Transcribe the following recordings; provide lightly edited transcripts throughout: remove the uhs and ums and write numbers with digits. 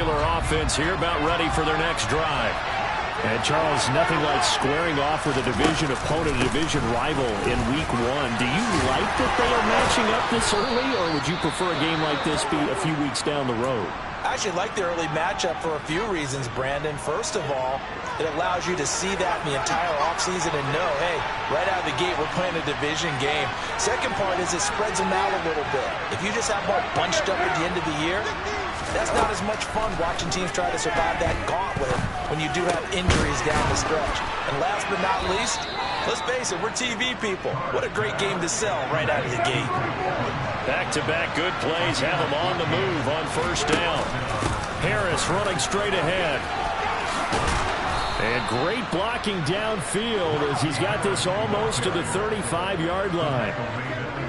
Steeler offense here about ready for their next drive. And, Charles, nothing like squaring off with a division opponent, a division rival in Week 1. Do you like that they are matching up this early, or would you prefer a game like this be a few weeks down the road? I actually like the early matchup for a few reasons, Brandon. First of all, it allows you to see that in the entire offseason and know, hey, right out of the gate, we're playing a division game. Second part is it spreads them out a little bit. If you just have them all bunched up at the end of the year, that's not as much fun watching teams try to survive that gauntlet when you do have injuries down the stretch. And last but not least, let's face it, we're TV people. What a great game to sell right out of the gate. Back-to-back good plays have him on the move on first down. Harris running straight ahead. And great blocking downfield as he's got this almost to the 35-yard line.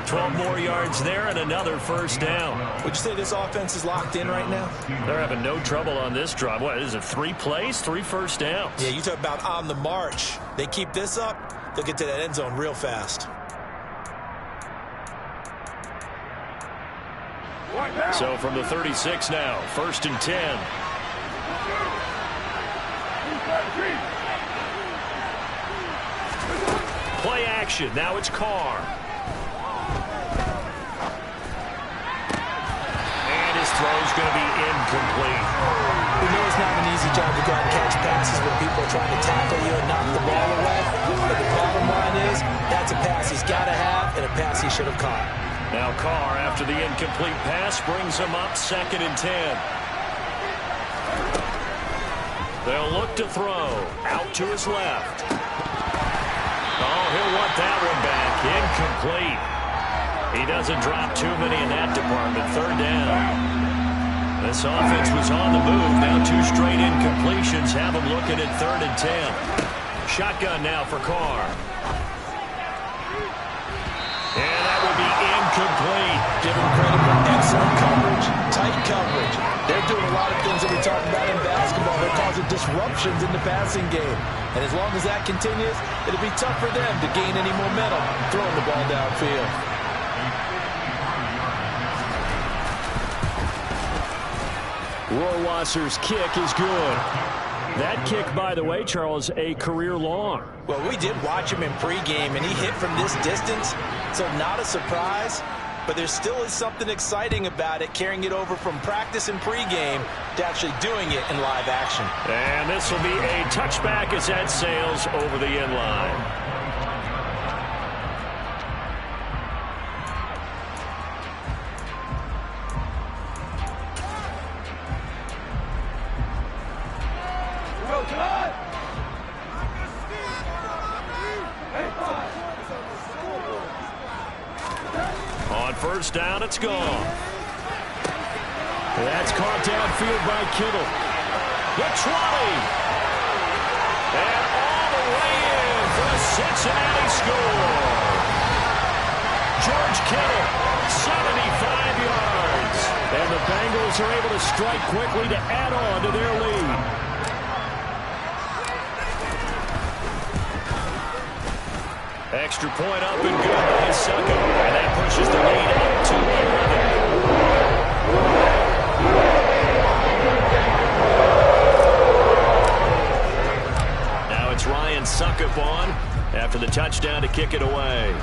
12 more yards there and another first down. Would you say this offense is locked in right now? They're having no trouble on this drive. What is it, 3 plays, 3 first downs? Yeah, you talk about on the march. They keep this up, they'll get to that end zone real fast. So from the 36 now, 1st and 10. Play action. Now it's Carr. And his throw's going to be incomplete. We know it's not an easy job to go out and catch passes when people are trying to tackle you and knock the ball away. But the bottom line is, that's a pass he's got to have and a pass he should have caught. Now Carr, after the incomplete pass, brings him up 2nd and 10. They'll look to throw. Out to his left. Oh, he'll want that one back. Incomplete. He doesn't drop too many in that department. 3rd down. This offense was on the move. Now 2 straight incompletions have him looking at 3rd and 10. Shotgun now for Carr. And that will be incomplete. Give him credit for excellent coverage, tight coverage. They're doing a lot of things that we talk about in basketball. They're causing disruptions in the passing game. And as long as that continues, it'll be tough for them to gain any momentum throwing the ball downfield. Rohrwasser's kick is good. That kick, by the way, Charles, a career long. Well, we did watch him in pregame, and he hit from this distance, so not a surprise. But there still is something exciting about it, carrying it over from practice and pregame to actually doing it in live action. And this will be a touchback as that sails over the end line. On first down, it's gone. That's caught downfield by Kittle. The 20. And all the way in for the Cincinnati score. George Kittle, 75 yards. And the Bengals are able to strike quickly to add on to their lead. Extra point up and good by Succo. And that pushes the lead up to 11. Now it's Ryan Suckup on after the touchdown to kick it away.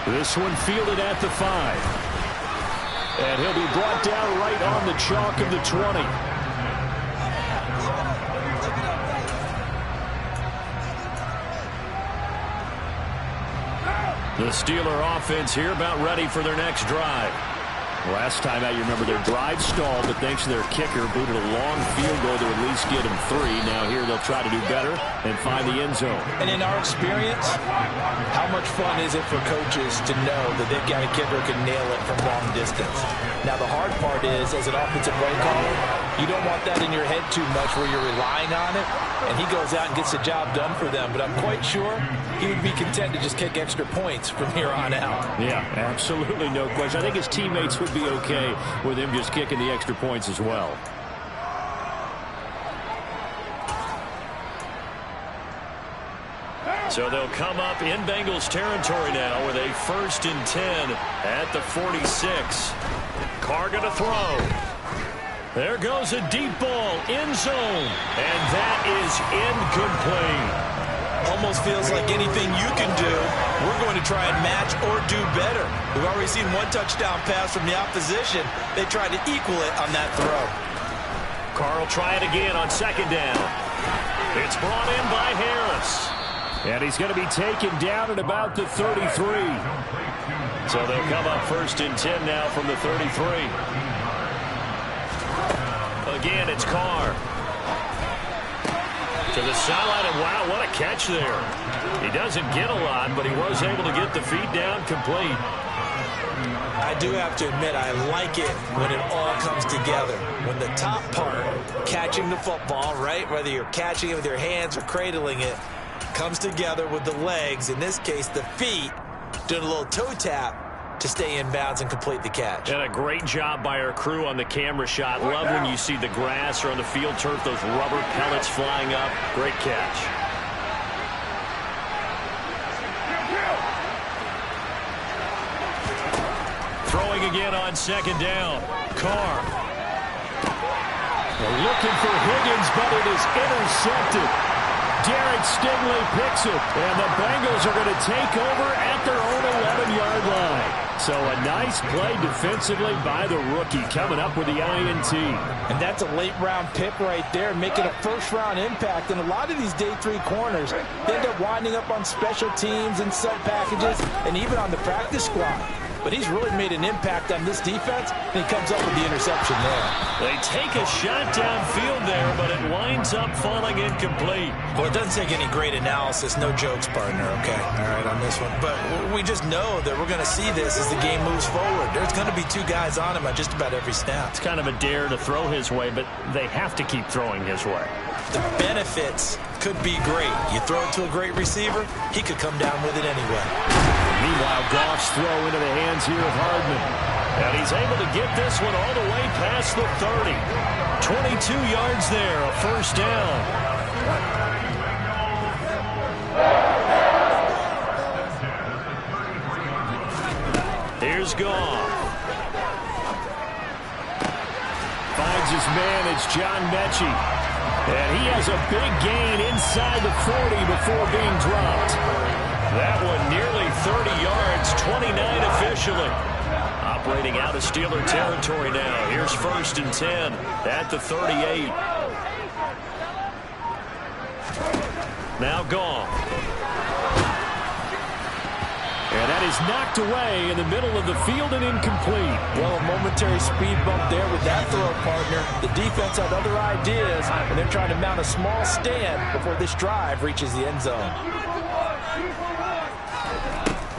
This one fielded at the 5. And he'll be brought down right on the chalk of the 20. The Steeler offense here about ready for their next drive. Last time out, you remember their drive stalled, but thanks to their kicker, booted a long field goal to at least get them 3. Now here they'll try to do better and find the end zone. And in our experience, how much fun is it for coaches to know that they've got a kicker who can nail it from long distance? Now the hard part is, as an offensive play caller, you don't want that in your head too much where you're relying on it, and he goes out and gets the job done for them. But I'm quite sure he would be content to just kick extra points from here on out. Yeah, absolutely, no question. I think his teammates would be okay with him just kicking the extra points as well. So they'll come up in Bengals territory now with a 1st and 10 at the 46. Carr going to throw. There goes a deep ball, end zone, and that is incomplete. Almost feels like anything you can do, we're going to try and match or do better. We've already seen one touchdown pass from the opposition. They tried to equal it on that throw. Carr will try it again on second down. It's brought in by Harris. And he's going to be taken down at about the 33. So they'll come up 1st and 10 now from the 33. Again, it's Carr. To the sideline, and wow, what a catch there. He doesn't get a lot, but he was able to get the feet down complete. I do have to admit, I like it when it all comes together. When the top part, catching the football, right, whether you're catching it with your hands or cradling it, comes together with the legs, in this case the feet, doing a little toe tap to stay in bounds and complete the catch. And a great job by our crew on the camera shot. Love when you see the grass or on the field turf, those rubber pellets flying up. Great catch. Throwing again on second down. Carr. They're looking for Higgins, but it is intercepted. Derek Stingley picks it, and the Bengals are going to take over at their own 11-yard line. So a nice play defensively by the rookie, coming up with the INT. And that's a late-round pick right there, making a first-round impact. And a lot of these day 3 corners, they end up winding up on special teams and sub-packages and even on the practice squad. But he's really made an impact on this defense, and he comes up with the interception there. They take a shot downfield there, but it winds up falling incomplete. Well, it doesn't take any great analysis. No jokes, partner, okay? All right, on this one. But we just know that we're going to see this as the game moves forward. There's going to be 2 guys on him at just about every snap. It's kind of a dare to throw his way, but they have to keep throwing his way. The benefits could be great. You throw it to a great receiver, he could come down with it anyway. Meanwhile, Goff's throw into the hands here of Hardman. And he's able to get this one all the way past the 30. 22 yards there, a first down. Here's Goff. Finds his man, it's John Mechie. And he has a big gain inside the 40 before being dropped. That one nearly 30 yards, 29 officially. Operating out of Steeler territory now. Here's 1st and 10 at the 38. Now Goff. And that is knocked away in the middle of the field and incomplete. Well, a momentary speed bump there with that throw, partner. The defense had other ideas, and they're trying to mount a small stand before this drive reaches the end zone.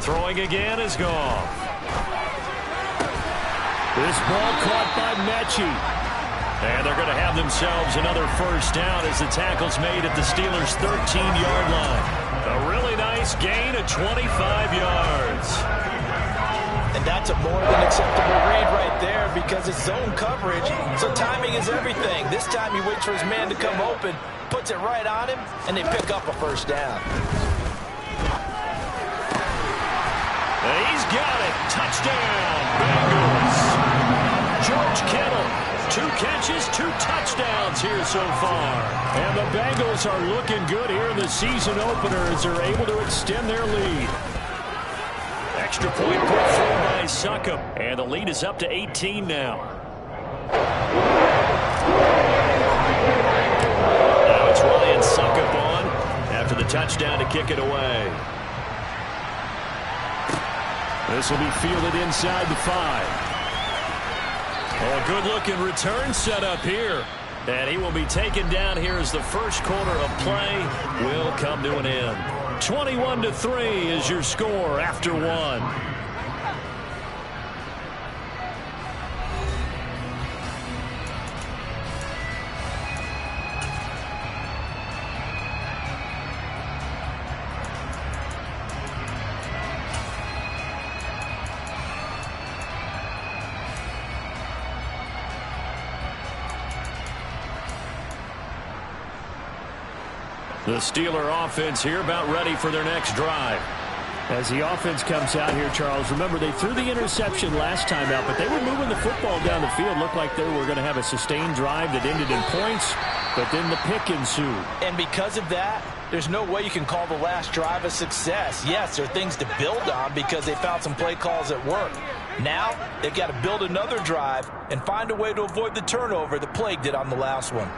Throwing again is Goff. This ball caught by Mechie. And they're going to have themselves another first down as the tackle's made at the Steelers' 13-yard line. A really nice gain of 25 yards. And that's a more than acceptable read right there because it's zone coverage, so timing is everything. This time he waits for his man to come open, puts it right on him, and they pick up a first down. And he's got it. Touchdown, Bengals. George Kittle, 2 catches, 2 touchdowns here so far. And the Bengals are looking good here in the season opener as they're able to extend their lead. Extra point put through by Succop. And the lead is up to 18 now. Now it's Ryan Succop on after the touchdown to kick it away. This will be fielded inside the 5. Oh, a good-looking return set up here. And he will be taken down here as the first quarter of play will come to an end. 21-3 is your score after 1. The Steeler offense here about ready for their next drive. As the offense comes out here, Charles, remember they threw the interception last time out, but they were moving the football down the field. Looked like they were going to have a sustained drive that ended in points, but then the pick ensued. And because of that, there's no way you can call the last drive a success. Yes, there are things to build on because they found some play calls that work. Now, they've got to build another drive and find a way to avoid the turnover that plagued it on the last one.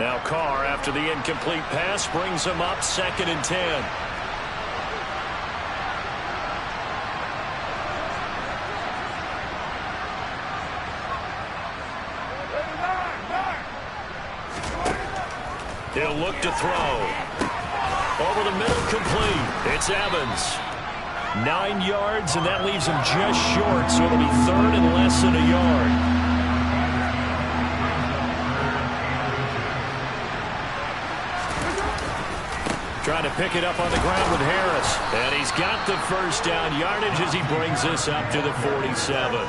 Now Carr, after the incomplete pass, brings him up 2nd and 10. He'll look to throw. Over the middle, complete. It's Evans. 9 yards, and that leaves him just short, so it'll be 3rd and less than a yard. Trying to pick it up on the ground with Harris. And he's got the first down yardage as he brings this up to the 47.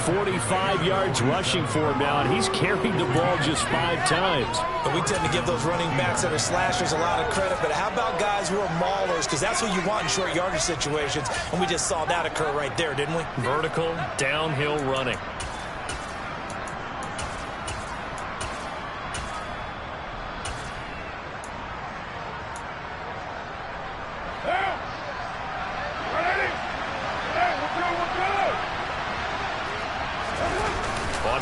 45 yards rushing for him now, and he's carried the ball just 5 times. But we tend to give those running backs that are slashers a lot of credit, but how about guys who are maulers? Because that's what you want in short yardage situations, and we just saw that occur right there, didn't we? Vertical, downhill running.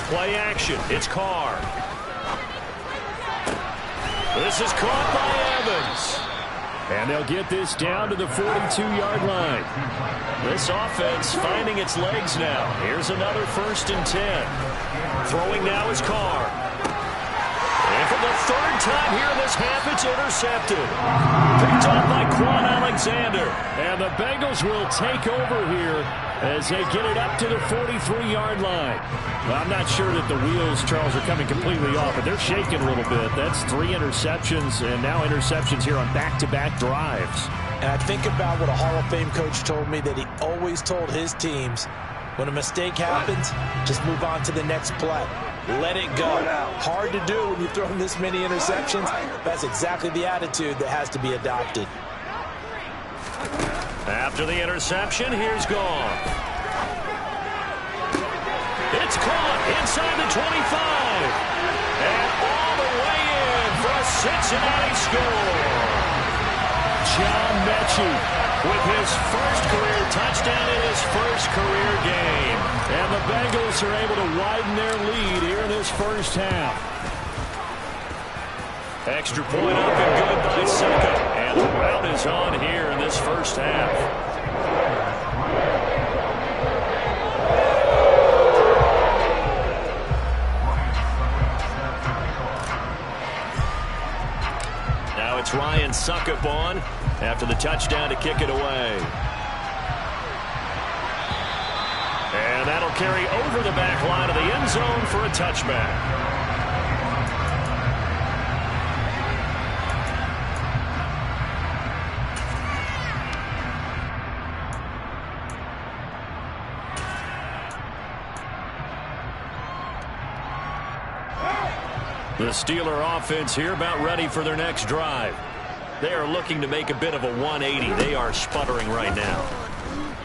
Play action. It's Carr. This is caught by Evans. And they'll get this down to the 42-yard line. This offense finding its legs now. Here's another 1st and 10. Throwing now is Carr. And for the 3rd time here in this half, it's intercepted. Picked up by Quan Alexander. And the Bengals will take over here as they get it up to the 43-yard line. Well, I'm not sure that the wheels, Charles, are coming completely off, but they're shaking a little bit. That's 3 interceptions, and now interceptions here on back-to-back drives. And I think about what a Hall of Fame coach told me that he always told his teams, when a mistake happens, just move on to the next play. Let it go. Hard to do when you've thrown this many interceptions. That's exactly the attitude that has to be adopted. After the interception, here's Goff. It's caught inside the 25. And all the way in for a Cincinnati score. John Mechie with his first career touchdown in his first career game. And the Bengals are able to widen their lead here in this first half. Extra point up and good by Suckup. And the rout is on here in this first half. Now it's Ryan Suckup on after the touchdown to kick it away. And that'll carry over the back line of the end zone for a touchback. The Steeler offense here about ready for their next drive. They are looking to make a bit of a 180. They are sputtering right now.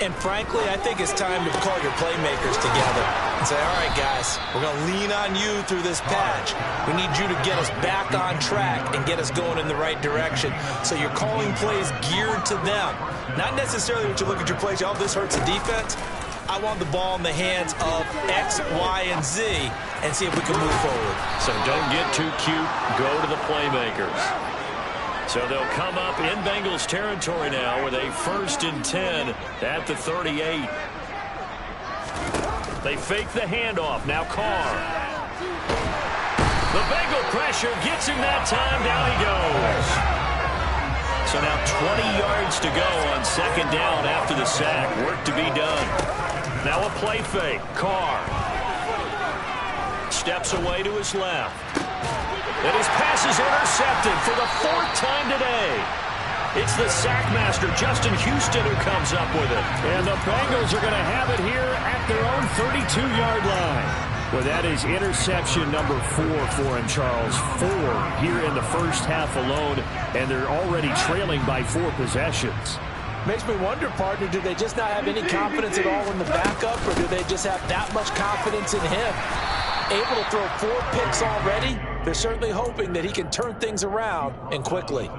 And frankly, I think it's time to call your playmakers together and say, all right, guys, we're going to lean on you through this patch. We need you to get us back on track and get us going in the right direction. So you're calling plays geared to them. Not necessarily when you look at your plays, oh, this hurts the defense. I want the ball in the hands of X, Y, and Z and see if we can move forward. So don't get too cute. Go to the playmakers. So they'll come up in Bengals territory now with a 1st and 10 at the 38. They fake the handoff. Now Carr. The Bengal pressure gets him that time. Down he goes. So now 20 yards to go on 2nd down after the sack. Work to be done. Now a play fake. Carr steps away to his left. And his pass is intercepted for the 4th time today. It's the sackmaster, Justin Houston, who comes up with it. And the Bengals are going to have it here at their own 32-yard line. Well, that is interception number 4 for him, Charles. 4 here in the first half alone, and they're already trailing by 4 possessions. Makes me wonder, partner, do they just not have any confidence at all in the backup, or do they just have that much confidence in him? Able to throw 4 picks already, they're certainly hoping that he can turn things around and quickly.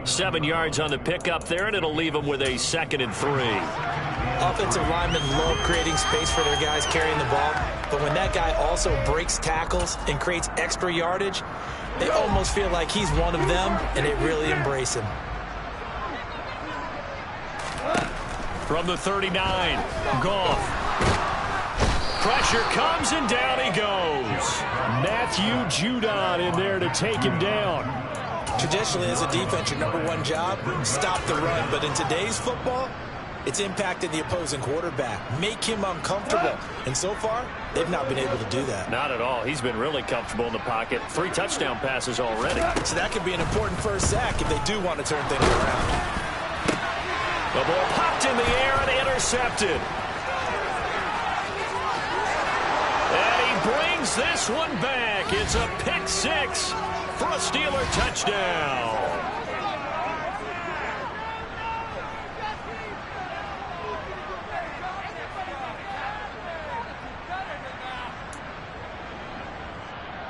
7 yards on the pickup there, and it'll leave them with a 2nd and 3. Offensive linemen love creating space for their guys carrying the ball, but when that guy also breaks tackles and creates extra yardage, they almost feel like he's one of them, and they really embrace him. From the 39, Goff. Pressure comes, and down he goes. Matthew Judon in there to take him down. Traditionally, as a defense, your number 1 job, stop the run. But in today's football, it's impacting the opposing quarterback. Make him uncomfortable. And so far, they've not been able to do that. Not at all. He's been really comfortable in the pocket. 3 touchdown passes already. So that could be an important first sack if they do want to turn things around. The ball popped in the air and intercepted. And he brings this one back. It's a pick 6 for a Steeler touchdown.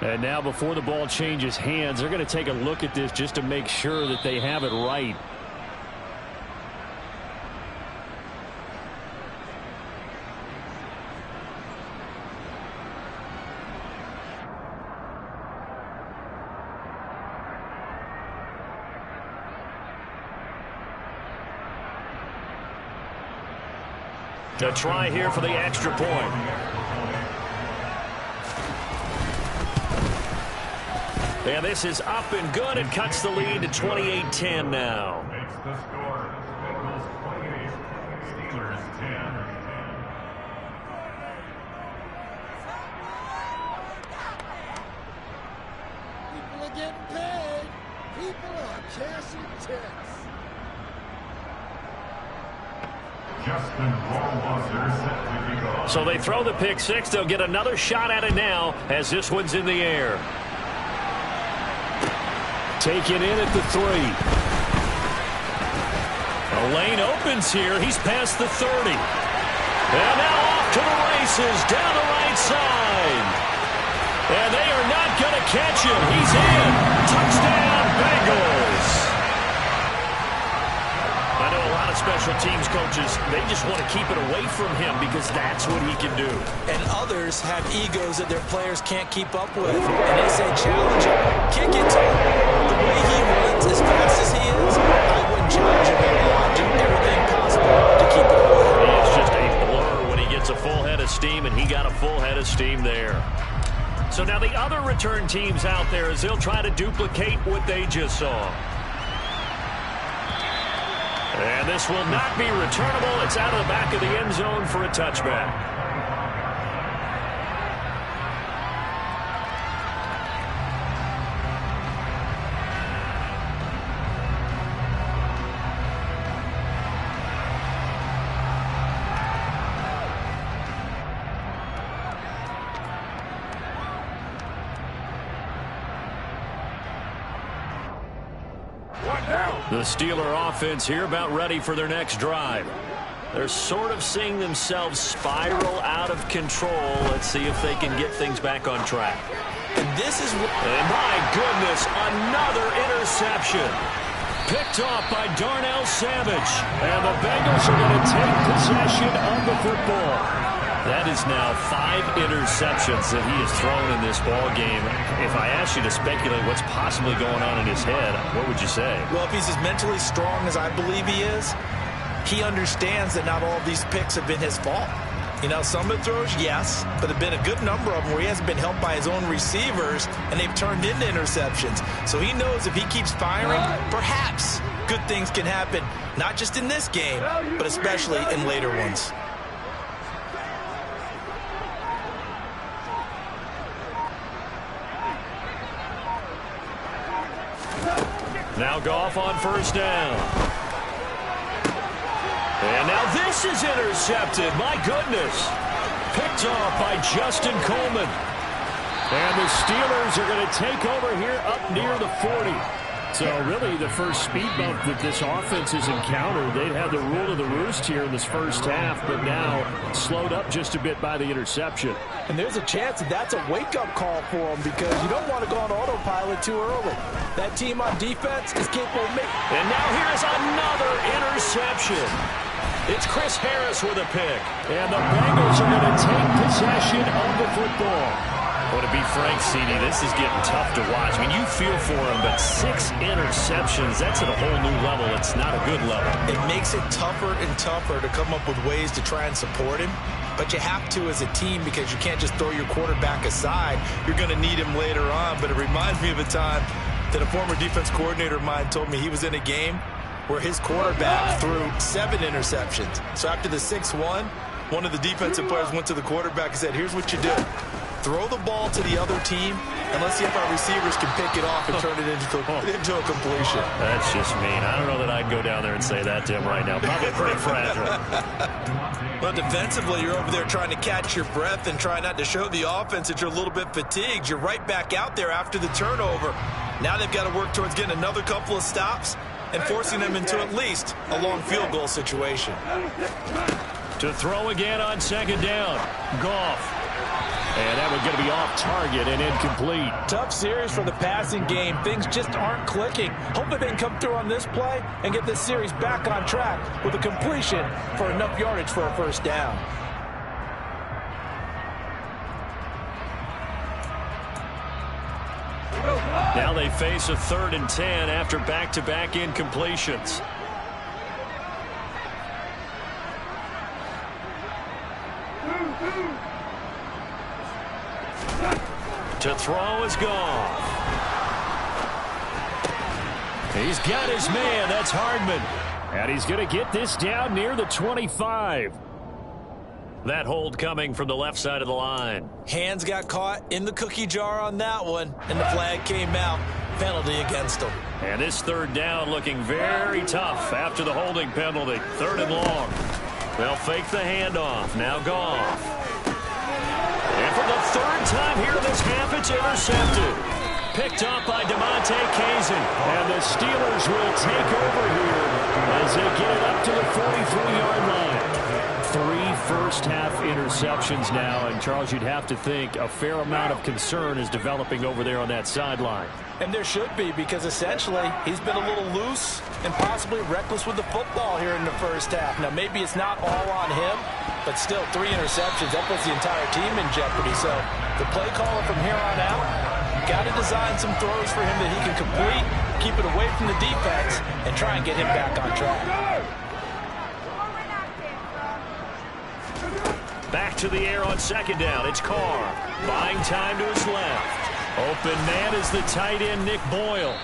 And now before the ball changes hands, they're going to take a look at this just to make sure that they have it right. A try here for the extra point. And this is up and good. It cuts the lead to 28-10 now. Makes the score. Bengals 28, Steelers 10. People are getting paid. People are cashing checks. Justin Rohrwasser set to kick off. So they throw the pick 6. They'll get another shot at it now as this one's in the air. Taken in at the 3. A lane opens here. He's past the 30. And now off to the races down the right side. And they are not going to catch him. He's in. Touchdown, Bengals. I know a lot of special teams coaches, they just want to keep it away from him because that's what he can do. And others have egos that their players can't keep up with. And they say, challenge him, kick it to him. The way he runs, as fast as he is, I wouldn't challenge him at all. I'd do everything possible to keep it away. It's just a blur when he gets a full head of steam, and he got a full head of steam there. So now the other return teams out there as they'll try to duplicate what they just saw. And this will not be returnable. It's out of the back of the end zone for a touchback. The Steeler offense here about ready for their next drive. They're sort of seeing themselves spiral out of control. Let's see if they can get things back on track. And this is what... And my goodness, another interception. Picked off by Darnell Savage. And the Bengals are going to take possession of the football. That is now 5 interceptions that he has thrown in this ball game. If I asked you to speculate what's possibly going on in his head, what would you say? Well, if he's as mentally strong as I believe he is, he understands that not all of these picks have been his fault. You know, some of the throws, yes, but there have been a good number of them where he hasn't been helped by his own receivers, and they've turned into interceptions. So he knows if he keeps firing, perhaps good things can happen, not just in this game, but especially in later ones. Now Goff on first down. And now this is intercepted. My goodness. Picked off by Justin Coleman. And the Steelers are going to take over here up near the 40. So really the first speed bump that this offense has encountered, they'd had the rule of the roost here in this first half, but now slowed up just a bit by the interception. And there's a chance that that's a wake-up call for them because you don't want to go on autopilot too early. That team on defense is capable of making... And now here's another interception. It's Chris Harris with a pick. And the Bengals are going to take possession of the football. Well, to be frank, CD, this is getting tough to watch. I mean, you feel for him, but 6 interceptions, that's at a whole new level. It's not a good level. It makes it tougher and tougher to come up with ways to try and support him. But you have to as a team because you can't just throw your quarterback aside. You're going to need him later on. But it reminds me of a time that a former defense coordinator of mine told me he was in a game where his quarterback threw 7 interceptions. So after the 6-1, one of the defensive players went to the quarterback and said, here's what you do. Throw the ball to the other team, and let's see if our receivers can pick it off and turn it into a completion. That's just mean. I don't know that I'd go down there and say that to him right now. Probably pretty fragile. Well, defensively, you're over there trying to catch your breath and try not to show the offense that you're a little bit fatigued. You're right back out there after the turnover. Now they've got to work towards getting another couple of stops and forcing them into at least a long field goal situation. To throw again on second down. Goff. And that one's going to be off target and incomplete. Tough series for the passing game. Things just aren't clicking. Hopefully they can come through on this play and get this series back on track with a completion for enough yardage for a first down. Now they face a 3rd and 10 after back-to-back incompletions. To throw is Goff. He's got his man. That's Hardman. And he's going to get this down near the 25. That hold coming from the left side of the line. Hands got caught in the cookie jar on that one, and the flag came out. Penalty against him. And this 3rd down looking very tough after the holding penalty. 3rd and long. They'll fake the handoff. Now Goff. And for the 3rd time here in this half, it's intercepted. Picked up by DeMonte Kazin. And the Steelers will take over here as they get it up to the 43-yard line. 3 first-half interceptions now. And, Charles, you'd have to think a fair amount of concern is developing over there on that sideline. And there should be, because essentially he's been a little loose and possibly reckless with the football here in the first half. Now, maybe it's not all on him, but still 3 interceptions. That puts the entire team in jeopardy. So the play caller from here on out, got to design some throws for him that he can complete, keep it away from the defense, and try and get him back on track. Back to the air on second down. It's Carr. Buying time to his left. Open man is the tight end, Nick Boyle.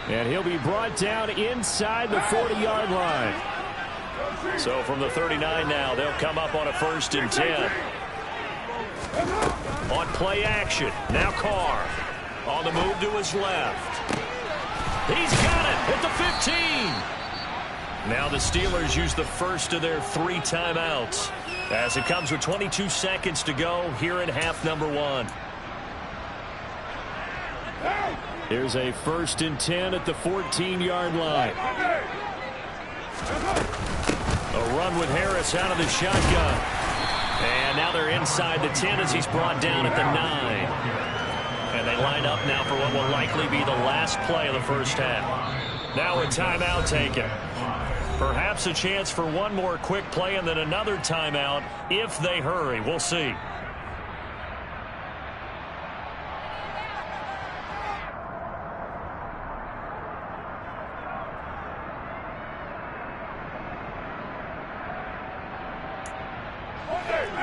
And he'll be brought down inside the 40-yard line. So from the 39 now, they'll come up on a 1st and 10. On play action. Now Carr. On the move to his left. He's got it at the 15. Now the Steelers use the first of their 3 timeouts as it comes with 22 seconds to go here in half number 1. Here's a 1st and 10 at the 14-yard line. A run with Harris out of the shotgun. And now they're inside the 10 as he's brought down at the 9. And they line up now for what will likely be the last play of the first half. Now a timeout taken. Perhaps a chance for one more quick play and then another timeout if they hurry. We'll see.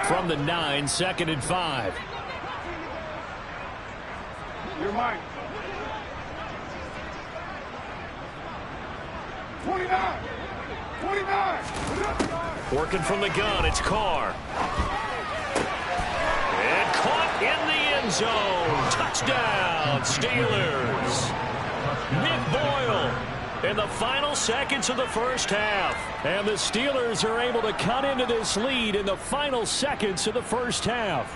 From the 9, 2nd and 5. You're mine. 29. 29. Working from the gun, it's Carr. And caught in the end zone. Touchdown, Steelers. Nick Boyle. in the final seconds of the first half. And the Steelers are able to cut into this lead in the final seconds of the first half.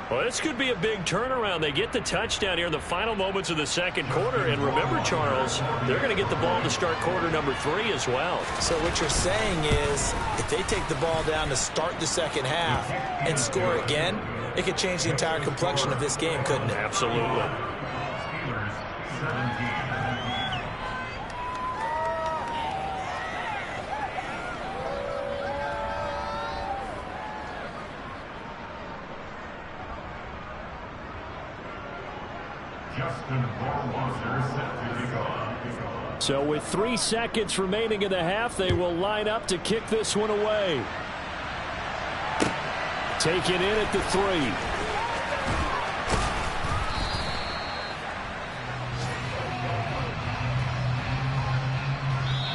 Well, this could be a big turnaround. They get the touchdown here in the final moments of the second quarter. And remember, Charles, they're going to get the ball to start quarter number 3 as well. So what you're saying is if they take the ball down to start the second half and score again, it could change the entire complexion of this game, couldn't it? Absolutely. Steelers 17. Justin Verwasser set to kick off. So with 3 seconds remaining in the half, they will line up to kick this one away. Take it in at the 3.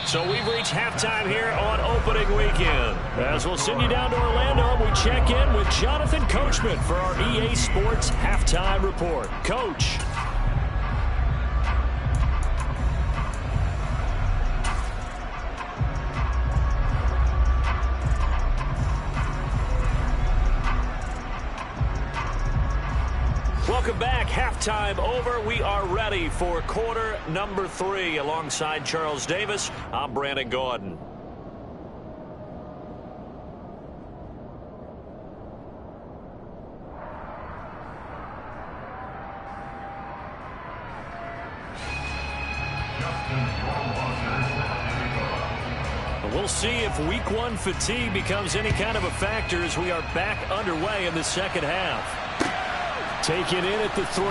So we've reached halftime here on opening weekend. As we'll send you down to Orlando, and we check in with Jonathan Coachman for our EA Sports Halftime Report. Coach. Welcome back. Halftime over. We are ready for quarter number 3. Alongside Charles Davis, I'm Brandon Gaudin. We'll see if week 1 fatigue becomes any kind of a factor as we are back underway in the second half. Take it in at the 3.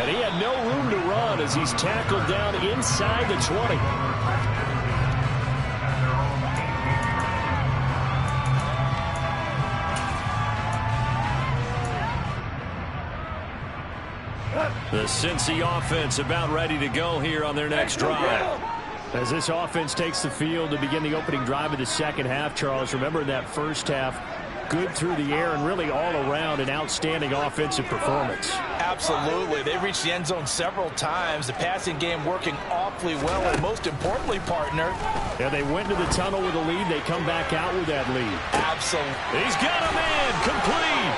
And he had no room to run as he's tackled down inside the 20. The Cincy offense about ready to go here on their next drive. As this offense takes the field to begin the opening drive of the second half, Charles, remember in that first half, good through the air and really all around an outstanding offensive performance. Absolutely. They reached the end zone several times. The passing game working awfully well. And most importantly, partner. Yeah, they went to the tunnel with a lead. They come back out with that lead. Absolutely. He's got a man complete.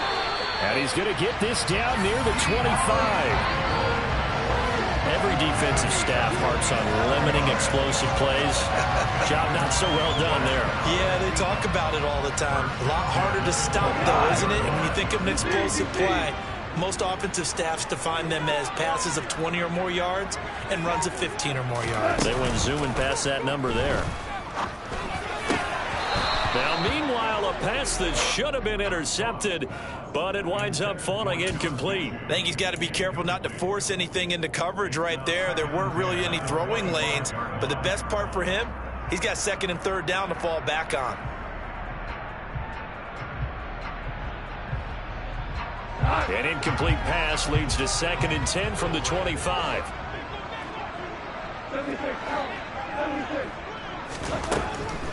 And he's going to get this down near the 25. Every defensive staff harps on limiting explosive plays. Job not so well done there. Yeah, they talk about it all the time. A lot harder to stop, though, isn't it? And when you think of an explosive play, most offensive staffs define them as passes of 20 or more yards and runs of 15 or more yards. They went zooming past that number there. Now, meanwhile, a pass that should have been intercepted, but it winds up falling incomplete. I think he's got to be careful not to force anything into coverage right there. There weren't really any throwing lanes, but the best part for him, he's got second and third down to fall back on. An incomplete pass leads to 2nd and 10 from the 25.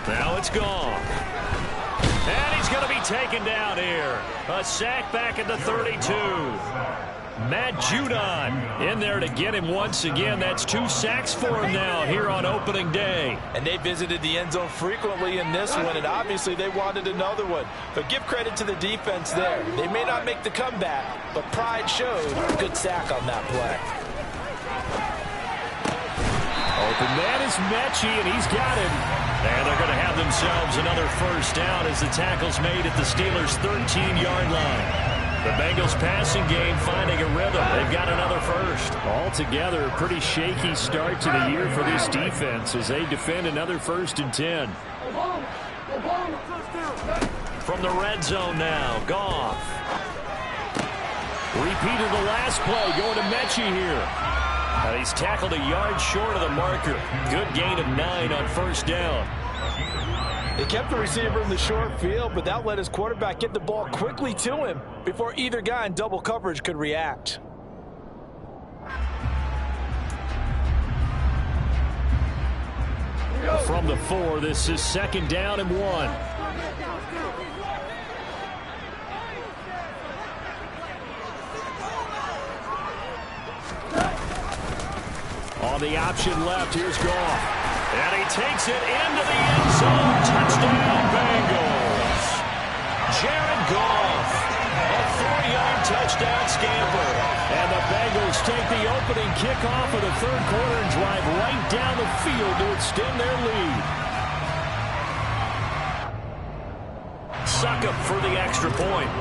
Now it's gone. And he's going to be taken down here. A sack back at the 32. Matt Judon in there to get him once again. That's 2 sacks for him now here on opening day. And they visited the end zone frequently in this one, and obviously they wanted another one. But give credit to the defense there. They may not make the comeback, but pride showed. Good sack on that play. Open man is Mechie, and he's got him. And they're going to have themselves another first down as the tackle's made at the Steelers' 13-yard line. The Bengals passing game finding a rhythm. They've got another first. Altogether, a pretty shaky start to the year for this defense as they defend another 1st and 10. From the red zone now, Goff. Repeat of the last play, going to Mechie here. And he's tackled a yard short of the marker. Good gain of 9 on first down. They kept the receiver in the short field, but that let his quarterback get the ball quickly to him before either guy in double coverage could react. From the 4, this is 2nd down and 1. On the option left, here's Goff. And he takes it into the end zone. Touchdown, Bengals. Jared Goff, a 4-yard touchdown scamper. And the Bengals take the opening kickoff of the third quarter and drive right down the field to extend their lead. Succop for the extra point.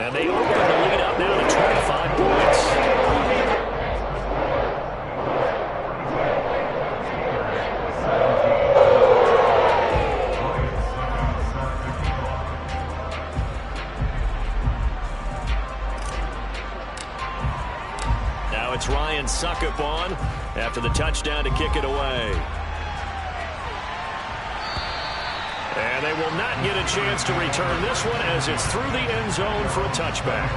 And they open the lead up now to 25 points. Now it's Ryan Succop on after the touchdown to kick it away. And they will not get a chance to return this one as it's through the end zone for a touchback.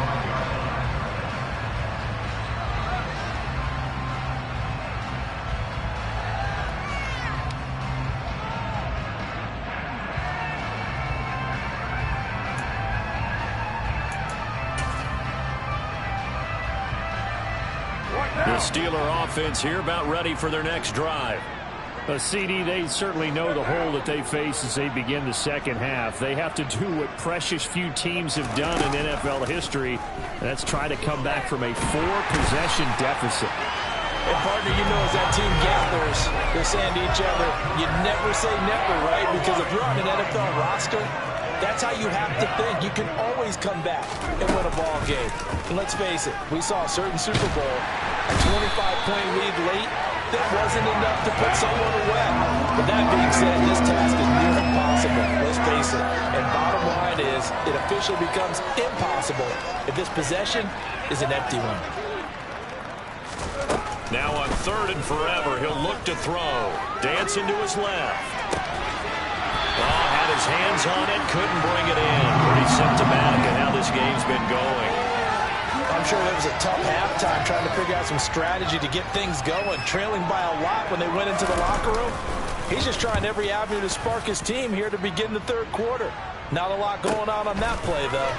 The Steeler offense here about ready for their next drive. CD, they certainly know the hole that they face as they begin the second half. They have to do what precious few teams have done in NFL history. That's try to come back from a 4-possession deficit. And partner, you know, as that team gathers, they're saying to each other, you never say never, right? Because if you're on an NFL roster, that's how you have to think. You can always come back and win a ball game. And let's face it, we saw a certain Super Bowl, a 25-point lead late. That wasn't enough to put someone away. But that being said, this task is near impossible. Let's face it. And bottom line is, it officially becomes impossible if this possession is an empty one. Now on 3rd and forever, he'll look to throw. Dancing to his left. Oh, had his hands on it, couldn't bring it in. Pretty symptomatic of how this game's been going. I'm sure that was a tough halftime trying to figure out some strategy to get things going. Trailing by a lot when they went into the locker room. He's just trying every avenue to spark his team here to begin the third quarter. Not a lot going on that play, though.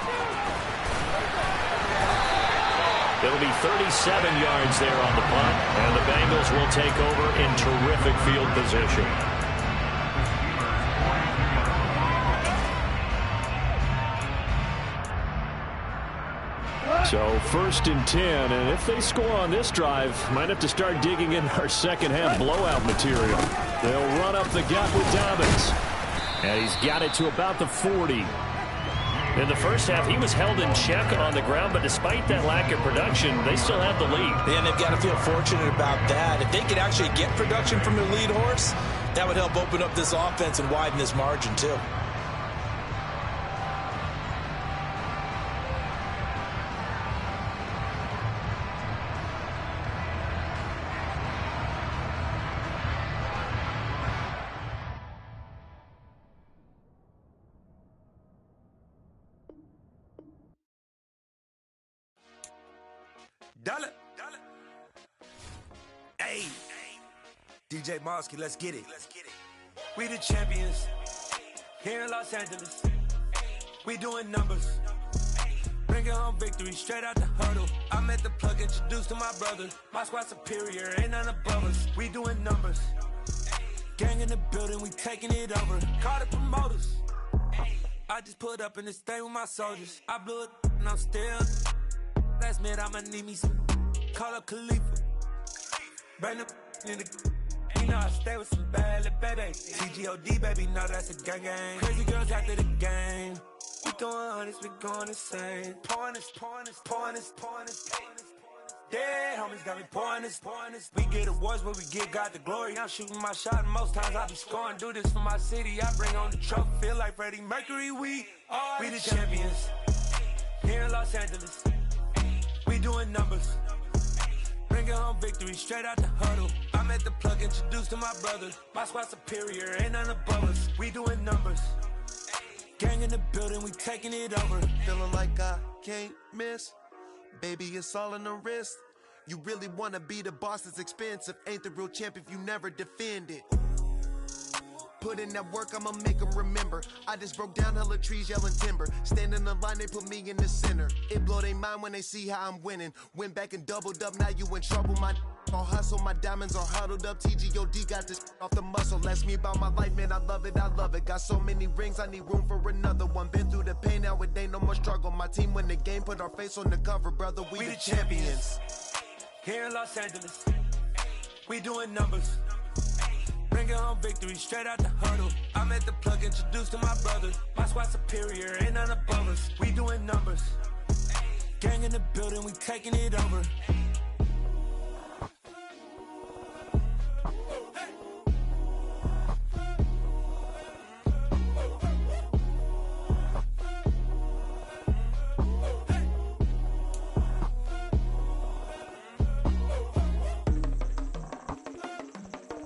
It'll be 37 yards there on the punt, and the Bengals will take over in terrific field position. So 1st and 10, and if they score on this drive, might have to start digging in our second half blowout material. They'll run up the gut with Dobbins. And he's got it to about the 40. In the first half, he was held in check on the ground, but despite that lack of production, they still have the lead. And they've got to feel fortunate about that. If they could actually get production from their lead horse, that would help open up this offense and widen this margin, too. Dollar. Hey. DJ Mosky, let's get it. We the champions here in Los Angeles. We doing numbers. Bringing home victory straight out the huddle. I met the plug, introduced to my brother. My squad superior, ain't none above us. We doing numbers. Gang in the building, we taking it over. Call the promoters. I just put up in this thing with my soldiers. I blew it and I'm still. Last minute, I'ma need me some. Call up Khalifa. Bring the in the. You know I stay with some bad little baby. CGOD, baby, know that's a gang gang. Crazy girls after the game. We doing honest, we going insane. Pouring this. Dead homies got me pouring this. We get awards, but we give God the glory. I'm shooting my shot, and most times I be scoring. Do this for my city, I bring on the trophy. Feel like Freddie Mercury, we the champions. Here in Los Angeles. We doing numbers. Bringing home victory straight out the huddle. I met the plug, introduced to my brother. My squad superior, ain't none above us. We doing numbers. Gang in the building, we taking it over. Feeling like I can't miss. Baby, it's all in the wrist. You really wanna be the boss, it's expensive. Ain't the real champ if you never defend it. Put in that work, I'ma make them remember. I just broke down hella trees, yelling timber. Stand in the line, they put me in the center. It blow their mind when they see how I'm winning. Went back and doubled up, now you in trouble. My all hustle, my diamonds are huddled up. TGOD got this off the muscle. Ask me about my life, man, I love it, I love it. Got so many rings, I need room for another one. Been through the pain, now it ain't no more struggle. My team win the game, put our face on the cover, brother. We the champions. Here in Los Angeles, we doing numbers. Bringing home victory straight out the huddle. I'm at the plug, introduced to my brothers. My squad superior, ain't none above us. We doing numbers. Gang in the building, we taking it over.